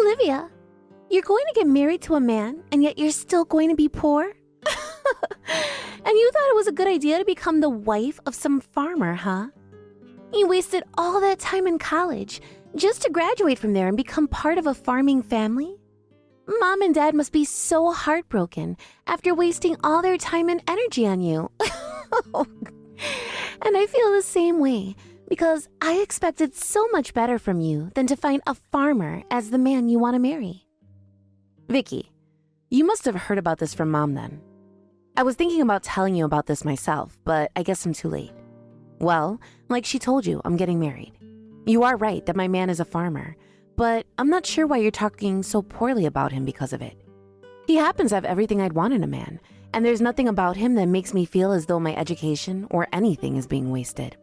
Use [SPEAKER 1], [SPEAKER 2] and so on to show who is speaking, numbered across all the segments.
[SPEAKER 1] Olivia, you're going to get married to a man, and yet you're still going to be poor? And you thought it was a good idea to become the wife of some farmer, huh? You wasted all that time in college just to graduate from there and become part of a farming family? Mom and Dad must be so heartbroken after wasting all their time and energy on you. And I feel the same way because I expected so much better from you than to find a farmer as the man you want to marry.
[SPEAKER 2] Vicky, you must have heard about this from Mom then. I was thinking about telling you about this myself, but I guess I'm too late. Well, like she told you, I'm getting married. You are right that my man is a farmer, but I'm not sure why you're talking so poorly about him because of it. He happens to have everything I'd want in a man, and there's nothing about him that makes me feel as though my education or anything is being wasted.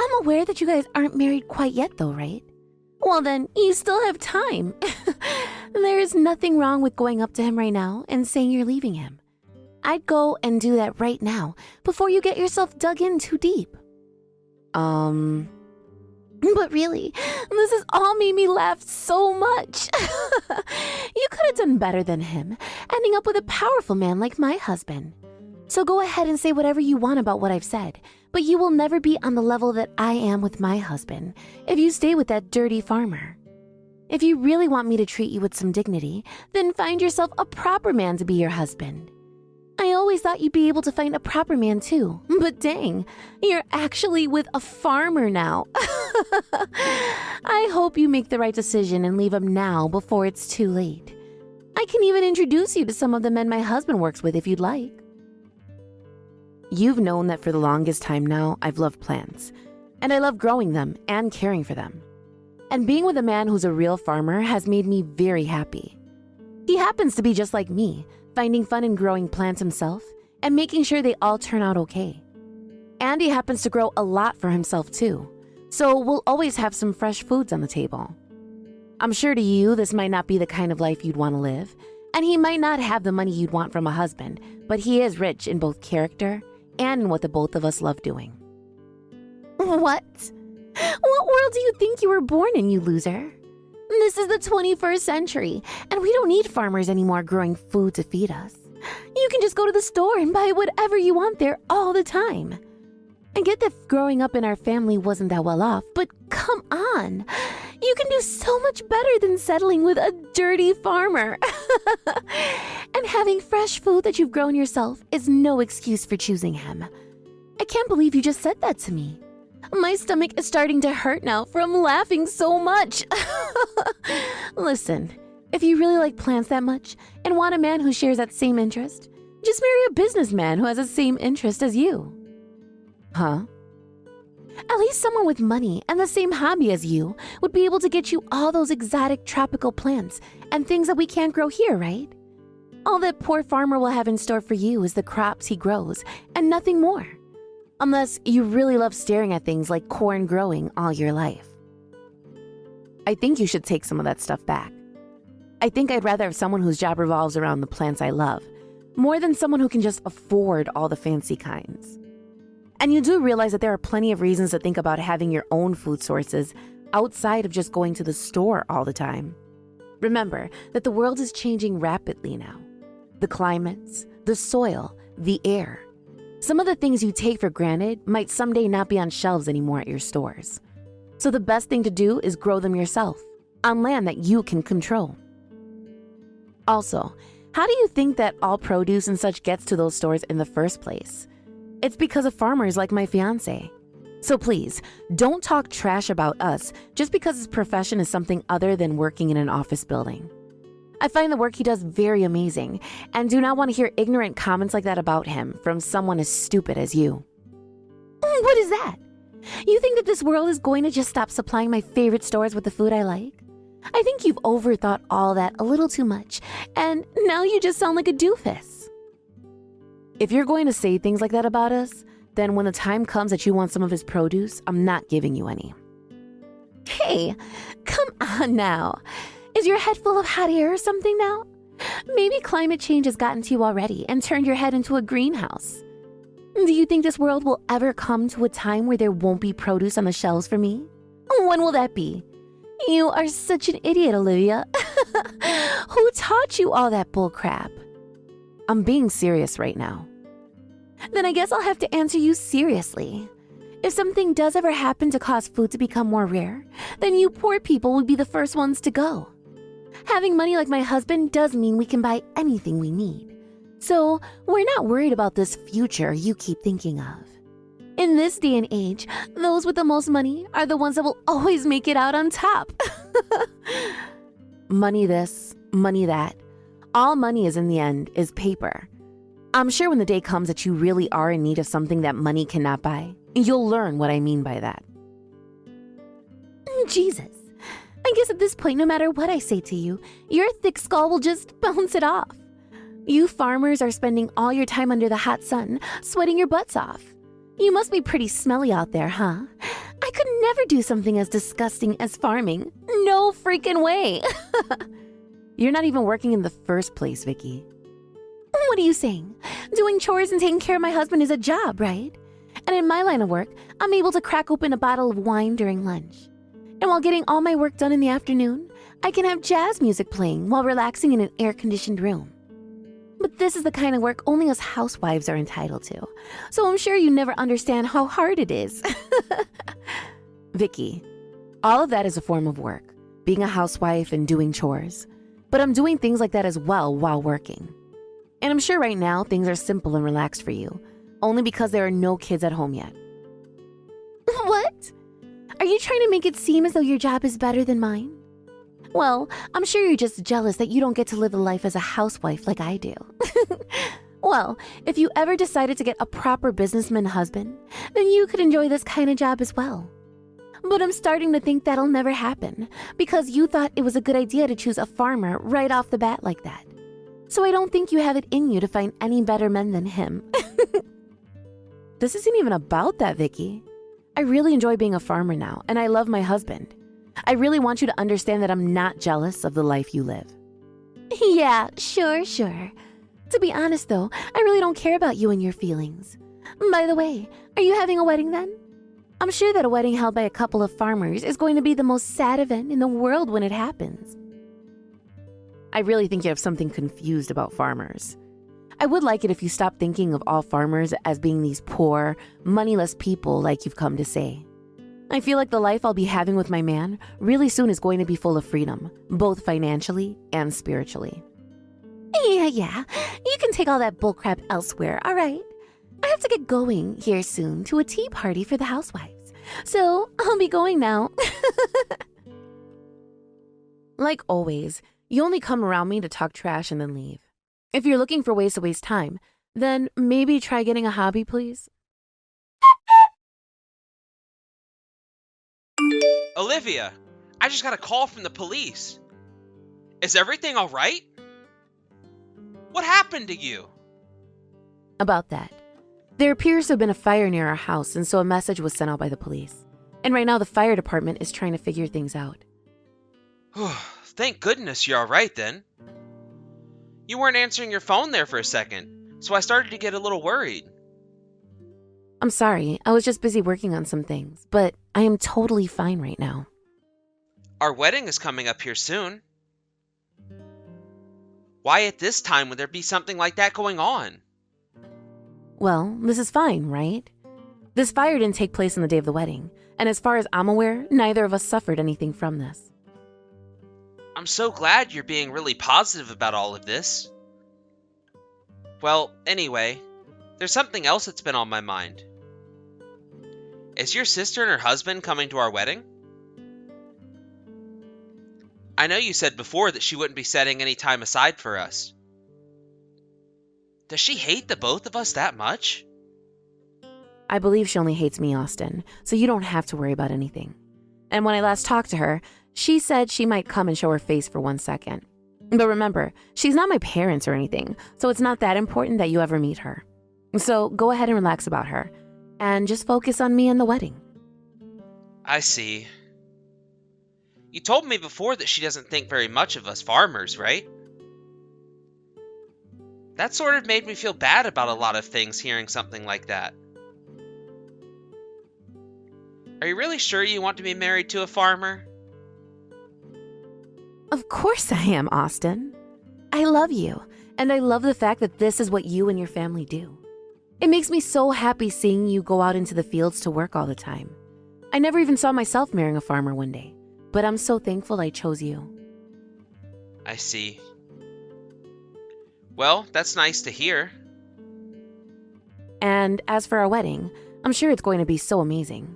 [SPEAKER 1] I'm aware that you guys aren't married quite yet though, right? Well then, you still have time. There is nothing wrong with going up to him right now and saying you're leaving him. I'd go and do that right now before you get yourself dug in too deep. But really, this has all made me laugh so much. You could have done better than him, ending up with a powerful man like my husband. So go ahead and say whatever you want about what I've said, but you will never be on the level that I am with my husband if you stay with that dirty farmer. If you really want me to treat you with some dignity, then find yourself a proper man to be your husband. I always thought you'd be able to find a proper man too, but dang, you're actually with a farmer now. I hope you make the right decision and leave him now before it's too late. I can even introduce you to some of the men my husband works with if you'd like.
[SPEAKER 2] You've known that for the longest time now, I've loved plants, and I love growing them and caring for them. And being with a man who's a real farmer has made me very happy. He happens to be just like me, finding fun in growing plants himself and making sure they all turn out okay. And he happens to grow a lot for himself too, so we'll always have some fresh foods on the table. I'm sure to you this might not be the kind of life you'd want to live, and he might not have the money you'd want from a husband, but he is rich in both character and in what the both of us love doing.
[SPEAKER 1] What? What world do you think you were born in, you loser? This is the 21st century, and we don't need farmers anymore growing food to feed us. You can just go to the store and buy whatever you want there all the time. I get that growing up in our family wasn't that well off, but come on. You can do so much better than settling with a dirty farmer. And having fresh food that you've grown yourself is no excuse for choosing him. I can't believe you just said that to me. My stomach is starting to hurt now from laughing so much. Listen, if you really like plants that much and want a man who shares that same interest, just marry a businessman who has the same interest as you.
[SPEAKER 2] Huh?
[SPEAKER 1] At least someone with money and the same hobby as you would be able to get you all those exotic tropical plants and things that we can't grow here, right? All that poor farmer will have in store for you is the crops he grows and nothing more. Unless you really love staring at things like corn growing all your life.
[SPEAKER 2] I think you should take some of that stuff back. I think I'd rather have someone whose job revolves around the plants I love, more than someone who can just afford all the fancy kinds. And you do realize that there are plenty of reasons to think about having your own food sources outside of just going to the store all the time. Remember that the world is changing rapidly now. The climates, the soil, the air. Some of the things you take for granted might someday not be on shelves anymore at your stores. So the best thing to do is grow them yourself, on land that you can control. Also, how do you think that all produce and such gets to those stores in the first place? It's because of farmers like my fiancé. So please, don't talk trash about us just because his profession is something other than working in an office building. I find the work he does very amazing and do not want to hear ignorant comments like that about him from someone as stupid as you.
[SPEAKER 1] What is that? You think that this world is going to just stop supplying my favorite stores with the food I like? I think you've overthought all that a little too much, and now you just sound like a doofus.
[SPEAKER 2] If you're going to say things like that about us, then when the time comes that you want some of his produce, I'm not giving you any.
[SPEAKER 1] Hey, come on now. Is your head full of hot air or something now? Maybe climate change has gotten to you already and turned your head into a greenhouse. Do you think this world will ever come to a time where there won't be produce on the shelves for me? When will that be? You are such an idiot, Olivia. Who taught you all that bull crap?
[SPEAKER 2] I'm being serious right now.
[SPEAKER 1] Then I guess I'll have to answer you seriously. If something does ever happen to cause food to become more rare, then you poor people would be the first ones to go. Having money like my husband does mean we can buy anything we need. So we're not worried about this future you keep thinking of. In this day and age, those with the most money are the ones that will always make it out on top.
[SPEAKER 2] Money this, money that. All money is in the end is paper. I'm sure when the day comes that you really are in need of something that money cannot buy, you'll learn what I mean by that.
[SPEAKER 1] Jesus. I guess at this point, no matter what I say to you, your thick skull will just bounce it off. You farmers are spending all your time under the hot sun, sweating your butts off. You must be pretty smelly out there, huh? I could never do something as disgusting as farming. No freaking way.
[SPEAKER 2] You're not even working in the first place, Vicky.
[SPEAKER 1] What are you saying? Doing chores and taking care of my husband is a job, right? And in my line of work, I'm able to crack open a bottle of wine during lunch. And while getting all my work done in the afternoon, I can have jazz music playing while relaxing in an air-conditioned room. But this is the kind of work only us housewives are entitled to. So I'm sure you never understand how hard it is.
[SPEAKER 2] Vicky, all of that is a form of work, being a housewife and doing chores. But I'm doing things like that as well while working. And I'm sure right now things are simple and relaxed for you, only because there are no kids at home yet.
[SPEAKER 1] What? Are you trying to make it seem as though your job is better than mine? Well, I'm sure you're just jealous that you don't get to live a life as a housewife like I do. Well, if you ever decided to get a proper businessman husband, then you could enjoy this kind of job as well. But I'm starting to think that'll never happen because you thought it was a good idea to choose a farmer right off the bat like that. So I don't think you have it in you to find any better men than him.
[SPEAKER 2] This isn't even about that, Vicky. I really enjoy being a farmer now, and I love my husband. I really want you to understand that I'm not jealous of the life you live.
[SPEAKER 1] Yeah, sure. To be honest though, I really don't care about you and your feelings. By the way, are you having a wedding then? I'm sure that a wedding held by a couple of farmers is going to be the most sad event in the world when it happens.
[SPEAKER 2] I really think you have something confused about farmers. I would like it if you stopped thinking of all farmers as being these poor, moneyless people like you've come to say. I feel like the life I'll be having with my man really soon is going to be full of freedom, both financially and spiritually.
[SPEAKER 1] Yeah. You can take all that bullcrap elsewhere, all right? I have to get going here soon to a tea party for the housewives. So I'll be going now.
[SPEAKER 2] Like always, you only come around me to talk trash and then leave. If you're looking for ways to waste time, then maybe try getting a hobby, please.
[SPEAKER 3] Olivia, I just got a call from the police. Is everything all right? What happened to you?
[SPEAKER 2] About that. There appears to have been a fire near our house, and so a message was sent out by the police. And right now the fire department is trying to figure things out.
[SPEAKER 3] Thank goodness you're all right then. You weren't answering your phone there for a second, so I started to get a little worried.
[SPEAKER 2] I'm sorry, I was just busy working on some things, but I am totally fine right now.
[SPEAKER 3] Our wedding is coming up here soon. Why at this time would there be something like that going on?
[SPEAKER 2] Well, this is fine, right? This fire didn't take place on the day of the wedding, and as far as I'm aware, neither of us suffered anything from this.
[SPEAKER 3] I'm so glad you're being really positive about all of this. Well, anyway, there's something else that's been on my mind. Is your sister and her husband coming to our wedding? I know you said before that she wouldn't be setting any time aside for us. Does she hate the both of us that much?
[SPEAKER 2] I believe she only hates me, Austin, so you don't have to worry about anything. And when I last talked to her, she said she might come and show her face for 1 second. But remember, she's not my parents or anything, so it's not that important that you ever meet her. So go ahead and relax about her, and just focus on me and the wedding.
[SPEAKER 3] I see. You told me before that she doesn't think very much of us farmers, right? That sort of made me feel bad about a lot of things hearing something like that. Are you really sure you want to be married to a farmer?
[SPEAKER 2] Of course I am, Austin. I love you, and I love the fact that this is what you and your family do. It makes me so happy seeing you go out into the fields to work all the time. I never even saw myself marrying a farmer one day, but I'm so thankful I chose you.
[SPEAKER 3] I see. Well, that's nice to hear.
[SPEAKER 2] And as for our wedding, I'm sure it's going to be so amazing.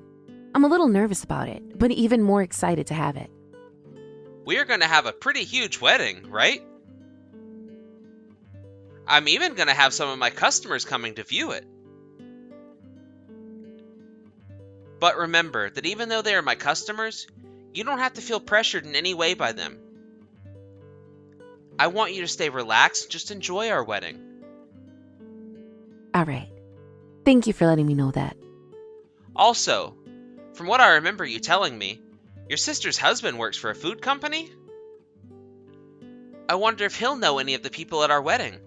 [SPEAKER 2] I'm a little nervous about it, but even more excited to have it.
[SPEAKER 3] We're gonna have a pretty huge wedding, right? I'm even gonna have some of my customers coming to view it. But remember that even though they are my customers, you don't have to feel pressured in any way by them. I want you to stay relaxed and just enjoy our wedding.
[SPEAKER 2] All right. Thank you for letting me know that.
[SPEAKER 3] Also, from what I remember you telling me, your sister's husband works for a food company? I wonder if he'll know any of the people at our wedding.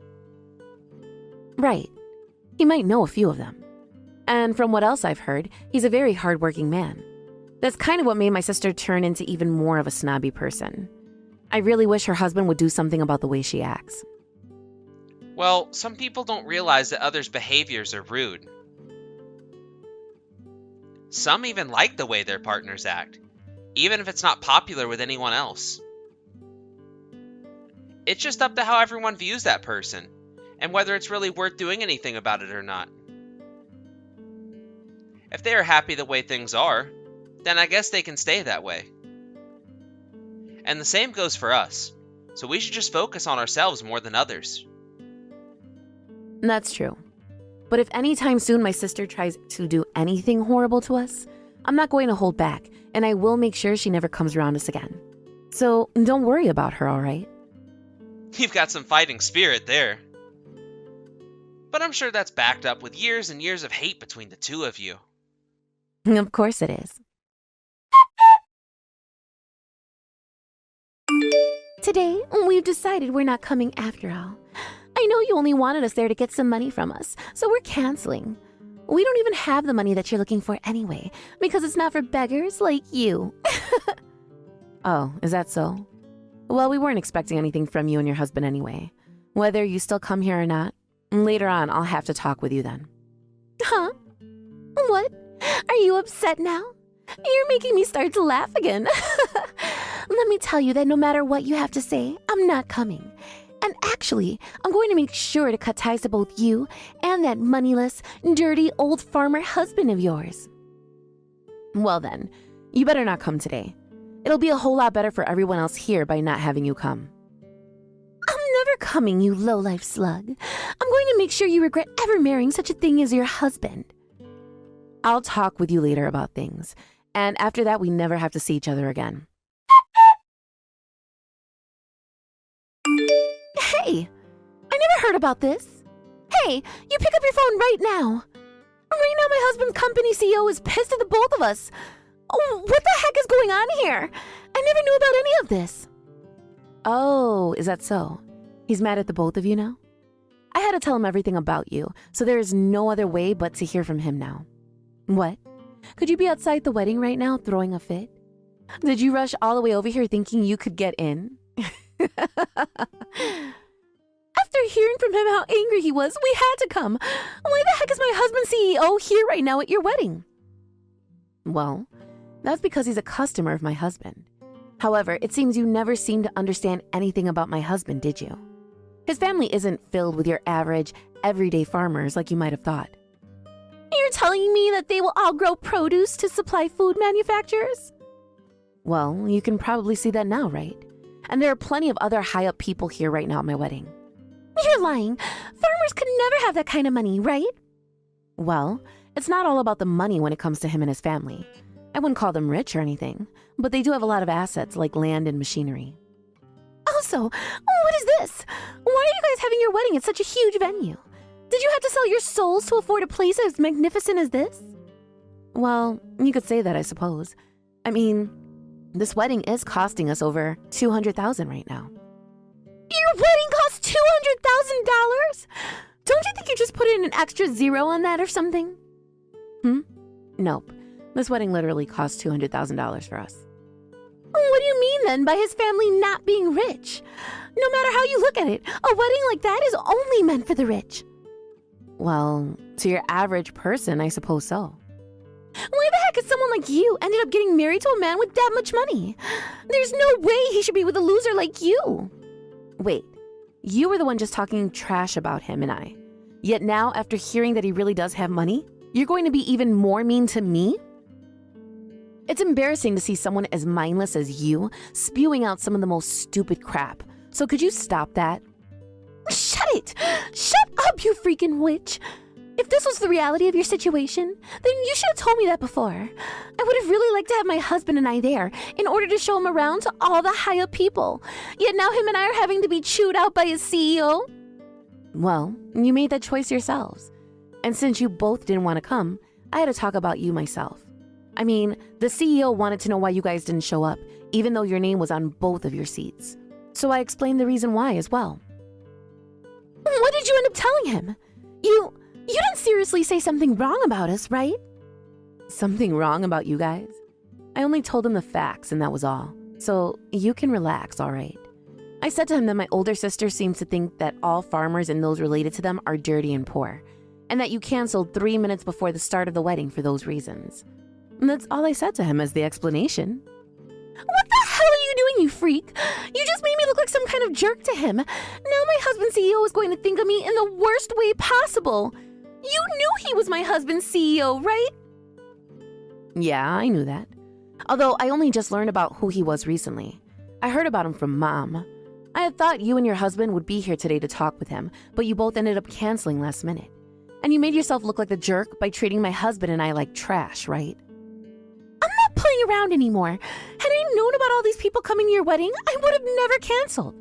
[SPEAKER 2] Right. He might know a few of them. And from what else I've heard, he's a very hardworking man. That's kind of what made my sister turn into even more of a snobby person. I really wish her husband would do something about the way she acts.
[SPEAKER 3] Well, some people don't realize that others' behaviors are rude. Some even like the way their partners act, even if it's not popular with anyone else. It's just up to how everyone views that person, and whether it's really worth doing anything about it or not. If they are happy the way things are, then I guess they can stay that way. And the same goes for us, so we should just focus on ourselves more than others.
[SPEAKER 2] That's true. But if anytime soon my sister tries to do anything horrible to us, I'm not going to hold back, and I will make sure she never comes around us again. So don't worry about her, all right?
[SPEAKER 3] You've got some fighting spirit there. But I'm sure that's backed up with years and years of hate between the two of you.
[SPEAKER 2] Of course it is.
[SPEAKER 1] Today, we've decided we're not coming after all. I know you only wanted us there to get some money from us, so we're canceling. We don't even have the money that you're looking for anyway, because it's not for beggars like you.
[SPEAKER 2] Oh, is that so? Well, we weren't expecting anything from you and your husband anyway. Whether you still come here or not, later on I'll have to talk with you then.
[SPEAKER 1] Huh? What? Are you upset now? You're making me start to laugh again. Let me tell you that no matter what you have to say, I'm not coming. And actually, I'm going to make sure to cut ties to both you and that moneyless, dirty old farmer husband of yours.
[SPEAKER 2] Well then, you better not come today. It'll be a whole lot better for everyone else here by not having you come.
[SPEAKER 1] I'm never coming, you low-life slug. I'm going to make sure you regret ever marrying such a thing as your husband.
[SPEAKER 2] I'll talk with you later about things, and after that we never have to see each other again.
[SPEAKER 1] Hey, I never heard about this. Hey, you pick up your phone right now. Right now my husband's company CEO is pissed at the both of us. Oh, what the heck is going on here? I never knew about any of this.
[SPEAKER 2] Oh, is that so? He's mad at the both of you now? I had to tell him everything about you, so there is no other way but to hear from him now. What? Could you be outside the wedding right now throwing a fit? Did you rush all the way over here thinking you could get in?
[SPEAKER 1] After hearing from him how angry he was, we had to come. Why the heck is my husband's CEO here right now at your wedding?
[SPEAKER 2] Well, that's because he's a customer of my husband. However, it seems you never seemed to understand anything about my husband, did you? His family isn't filled with your average, everyday farmers like you might have thought.
[SPEAKER 1] You're telling me that they will all grow produce to supply food manufacturers?
[SPEAKER 2] Well, you can probably see that now, right? And there are plenty of other high-up people here right now at my wedding.
[SPEAKER 1] You're lying. Farmers could never have that kind of money, right?
[SPEAKER 2] Well, it's not all about the money when it comes to him and his family. I wouldn't call them rich or anything, but they do have a lot of assets like land and machinery.
[SPEAKER 1] Also, what is this? Why are you guys having your wedding at such a huge venue? Did you have to sell your souls to afford a place as magnificent as this?
[SPEAKER 2] Well, you could say that, I suppose. I mean, this wedding is costing us over $200,000 right now.
[SPEAKER 1] Your wedding costs $200,000? Don't you think you just put in an extra zero on that or something?
[SPEAKER 2] Nope. This wedding literally cost $200,000 for us.
[SPEAKER 1] What do you mean then by his family not being rich? No matter how you look at it, a wedding like that is only meant for the rich.
[SPEAKER 2] Well, to your average person, I suppose so.
[SPEAKER 1] Why the heck is someone like you ended up getting married to a man with that much money? There's no way he should be with a loser like you.
[SPEAKER 2] Wait, you were the one just talking trash about him and I. Yet now, after hearing that he really does have money, you're going to be even more mean to me? It's embarrassing to see someone as mindless as you spewing out some of the most stupid crap. So could you stop that?
[SPEAKER 1] Shut it! Shut up, you freaking witch! If this was the reality of your situation, then you should have told me that before. I would have really liked to have my husband and I there in order to show him around to all the high-up people. Yet now him and I are having to be chewed out by his CEO.
[SPEAKER 2] Well, you made that choice yourselves. And since you both didn't want to come, I had to talk about you myself. I mean, the CEO wanted to know why you guys didn't show up, even though your name was on both of your seats. So I explained the reason why as well.
[SPEAKER 1] What did you end up telling him? You didn't seriously say something wrong about us, right?
[SPEAKER 2] Something wrong about you guys? I only told him the facts and that was all. So you can relax, all right? I said to him that my older sister seems to think that all farmers and those related to them are dirty and poor, and that you canceled 3 minutes before the start of the wedding for those reasons. And that's all I said to him as the explanation.
[SPEAKER 1] What the hell are you doing, you freak? You just made me look like some kind of jerk to him. Now my husband's CEO is going to think of me in the worst way possible. You knew he was my husband's CEO, right?
[SPEAKER 2] Yeah, I knew that. Although I only just learned about who he was recently. I heard about him from Mom. I had thought you and your husband would be here today to talk with him, but you both ended up canceling last minute. And you made yourself look like the jerk by treating my husband and I like trash, right?
[SPEAKER 1] I'm not playing around anymore. Had I known about all these people coming to your wedding, I would have never canceled.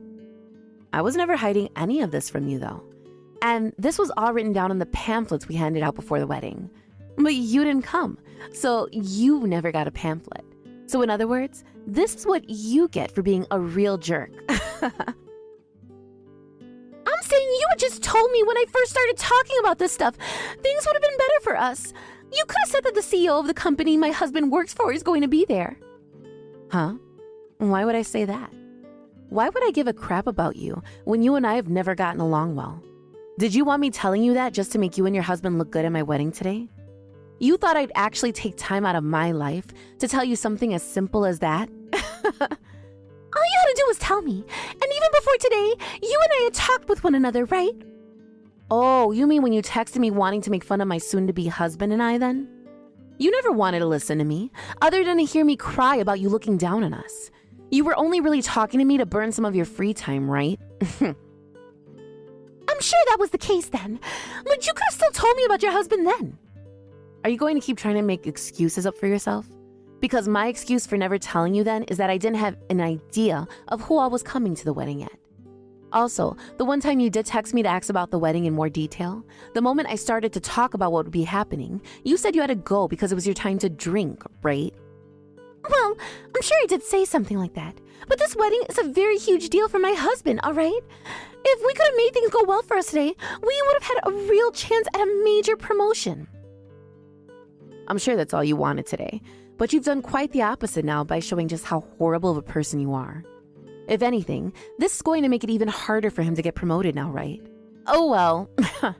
[SPEAKER 2] I was never hiding any of this from you, though. And this was all written down in the pamphlets we handed out before the wedding. But you didn't come, so you never got a pamphlet. So in other words, this is what you get for being a real jerk.
[SPEAKER 1] I'm saying you had just told me when I first started talking about this stuff. Things would have been better for us. You could have said that the CEO of the company my husband works for is going to be there.
[SPEAKER 2] Huh? Why would I say that? Why would I give a crap about you when you and I have never gotten along well? Did you want me telling you that just to make you and your husband look good at my wedding today? You thought I'd actually take time out of my life to tell you something as simple as that?
[SPEAKER 1] All you had to do was tell me. And even before today, you and I had talked with one another, right?
[SPEAKER 2] Oh, you mean when you texted me wanting to make fun of my soon-to-be husband and I then? You never wanted to listen to me, other than to hear me cry about you looking down on us. You were only really talking to me to burn some of your free time, right?
[SPEAKER 1] I'm sure that was the case then, but you could have still told me about your husband then.
[SPEAKER 2] Are you going to keep trying to make excuses up for yourself? Because my excuse for never telling you then is that I didn't have an idea of who all was coming to the wedding yet. Also, the one time you did text me to ask about the wedding in more detail, the moment I started to talk about what would be happening, you said you had to go because it was your time to drink, right?
[SPEAKER 1] Well, I'm sure I did say something like that, but this wedding is a very huge deal for my husband, all right? If we could have made things go well for us today, we would have had a real chance at a major promotion.
[SPEAKER 2] I'm sure that's all you wanted today, but you've done quite the opposite now by showing just how horrible of a person you are. If anything, this is going to make it even harder for him to get promoted now, right? Oh well.
[SPEAKER 1] Oh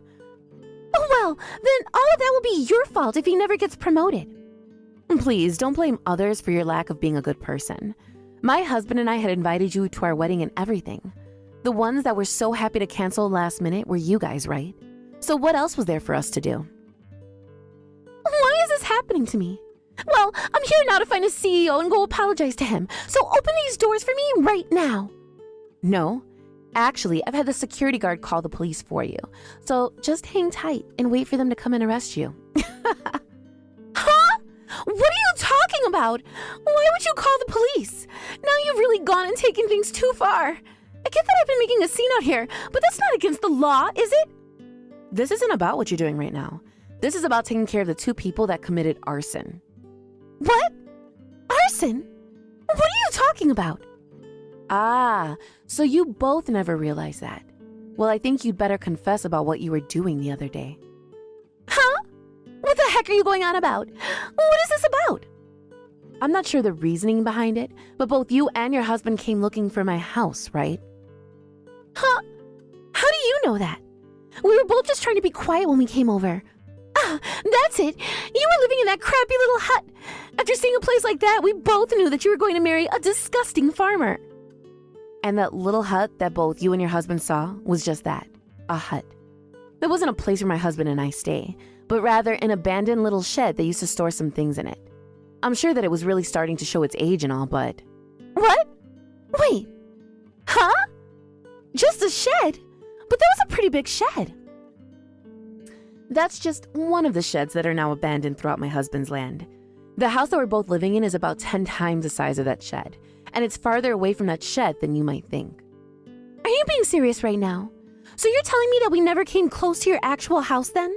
[SPEAKER 1] well, then all of that will be your fault if he never gets promoted.
[SPEAKER 2] Please, don't blame others for your lack of being a good person. My husband and I had invited you to our wedding and everything. The ones that were so happy to cancel last minute were you guys, right? So what else was there for us to do?
[SPEAKER 1] Why is this happening to me? Well, I'm here now to find a CEO and go apologize to him. So open these doors for me right now.
[SPEAKER 2] No. Actually, I've had the security guard call the police for you. So just hang tight and wait for them to come and arrest you.
[SPEAKER 1] Huh? What are you talking about? Why would you call the police? Now you've really gone and taken things too far. I get that I've been making a scene out here, but that's not against the law, is it?
[SPEAKER 2] This isn't about what you're doing right now. This is about taking care of the 2 people that committed arson.
[SPEAKER 1] What? Arson? What are you talking about?
[SPEAKER 2] Ah, so you both never realized that. Well, I think you'd better confess about what you were doing the other day.
[SPEAKER 1] Huh? What the heck are you going on about? What is this about?
[SPEAKER 2] I'm not sure the reasoning behind it, but both you and your husband came looking for my house, right?
[SPEAKER 1] Huh? How do you know that? We were both just trying to be quiet when we came over. Ah, that's it. You were living in that crappy little hut. After seeing a place like that, we both knew that you were going to marry a disgusting farmer.
[SPEAKER 2] And that little hut that both you and your husband saw was just that, a hut. It wasn't a place where my husband and I stay, but rather an abandoned little shed that used to store some things in it. I'm sure that it was really starting to show its age and all, but...
[SPEAKER 1] What? Wait. Huh? Just a shed? But that was a pretty big shed.
[SPEAKER 2] That's just one of the sheds that are now abandoned throughout my husband's land. The house that we're both living in is about 10 times the size of that shed, and it's farther away from that shed than you might think.
[SPEAKER 1] Are you being serious right now? So you're telling me that we never came close to your actual house then?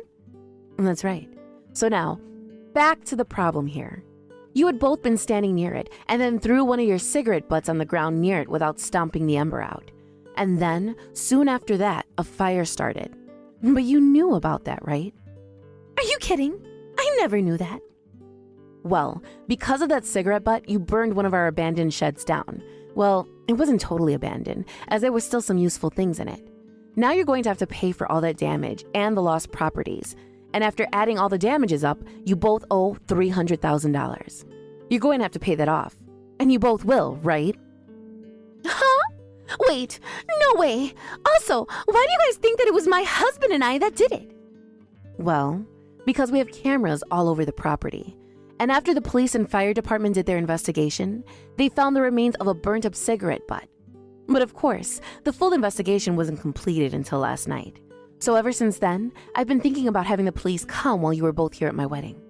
[SPEAKER 2] That's right. So now, back to the problem here. You had both been standing near it, and then threw one of your cigarette butts on the ground near it without stomping the ember out. And then, soon after that, a fire started. But you knew about that, right?
[SPEAKER 1] Are you kidding? I never knew that.
[SPEAKER 2] Well, because of that cigarette butt, you burned one of our abandoned sheds down. Well, it wasn't totally abandoned, as there were still some useful things in it. Now you're going to have to pay for all that damage and the lost properties. And after adding all the damages up, you both owe $300,000. You're going to have to pay that off. And you both will, right?
[SPEAKER 1] Huh? Wait, no way. Also, why do you guys think that it was my husband and I that did it?
[SPEAKER 2] Well, because we have cameras all over the property. And after the police and fire department did their investigation, they found the remains of a burnt-up cigarette butt. But of course, the full investigation wasn't completed until last night. So ever since then, I've been thinking about having the police come while you were both here at my wedding.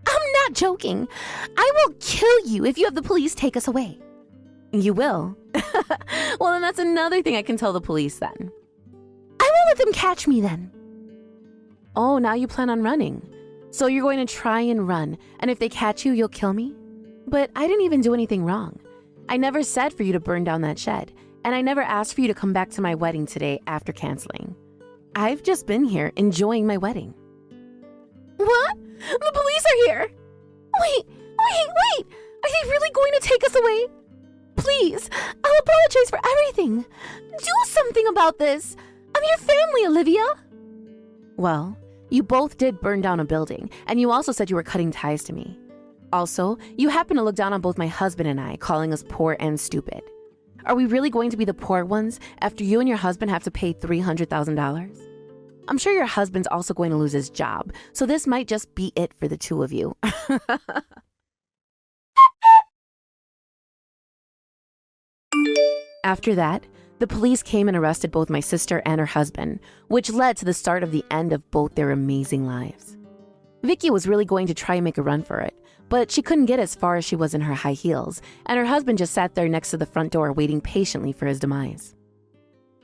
[SPEAKER 1] I'm not joking. I will kill you if you have the police take us away.
[SPEAKER 2] You will? Well, then that's another thing I can tell the police then.
[SPEAKER 1] I won't let them catch me then.
[SPEAKER 2] Oh, now you plan on running. So you're going to try and run, and if they catch you, you'll kill me? But I didn't even do anything wrong. I never said for you to burn down that shed, and I never asked for you to come back to my wedding today after canceling. I've just been here enjoying my wedding.
[SPEAKER 1] What? The police are here! Wait! Are they really going to take us away? Please, I'll apologize for everything. Do something about this. I'm your family, Olivia.
[SPEAKER 2] Well, you both did burn down a building, and you also said you were cutting ties to me. Also, you happen to look down on both my husband and I, calling us poor and stupid. Are we really going to be the poor ones after you and your husband have to pay $300,000? I'm sure your husband's also going to lose his job, so this might just be it for the two of you. After that, the police came and arrested both my sister and her husband, which led to the start of the end of both their amazing lives. Vicky was really going to try and make a run for it, but she couldn't get as far as she was in her high heels, and her husband just sat there next to the front door waiting patiently for his demise.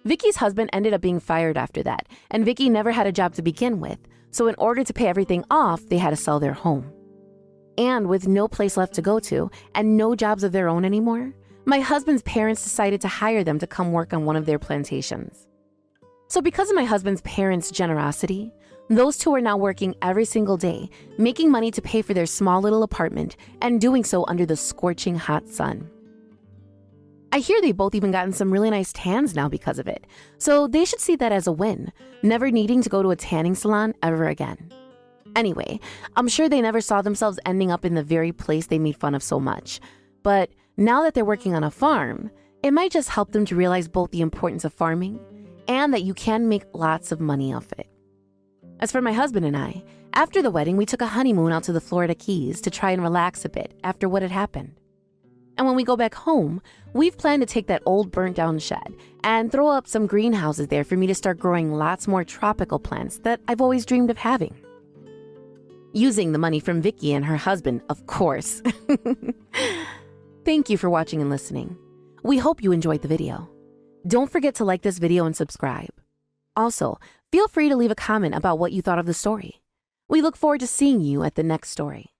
[SPEAKER 2] Vicky's husband ended up being fired after that, and Vicky never had a job to begin with, so in order to pay everything off, they had to sell their home. And with no place left to go to, and no jobs of their own anymore, my husband's parents decided to hire them to come work on one of their plantations. So because of my husband's parents' generosity, those two are now working every single day, making money to pay for their small little apartment, and doing so under the scorching hot sun. I hear they've both even gotten some really nice tans now because of it, so they should see that as a win, never needing to go to a tanning salon ever again. Anyway, I'm sure they never saw themselves ending up in the very place they made fun of so much, but now that they're working on a farm, it might just help them to realize both the importance of farming and that you can make lots of money off it. As for my husband and I, after the wedding, we took a honeymoon out to the Florida Keys to try and relax a bit after what had happened. And when we go back home, we've planned to take that old burnt down shed and throw up some greenhouses there for me to start growing lots more tropical plants that I've always dreamed of having. Using the money from Vicky and her husband, of course. Thank you for watching and listening. We hope you enjoyed the video. Don't forget to like this video and subscribe. Also, feel free to leave a comment about what you thought of the story. We look forward to seeing you at the next story.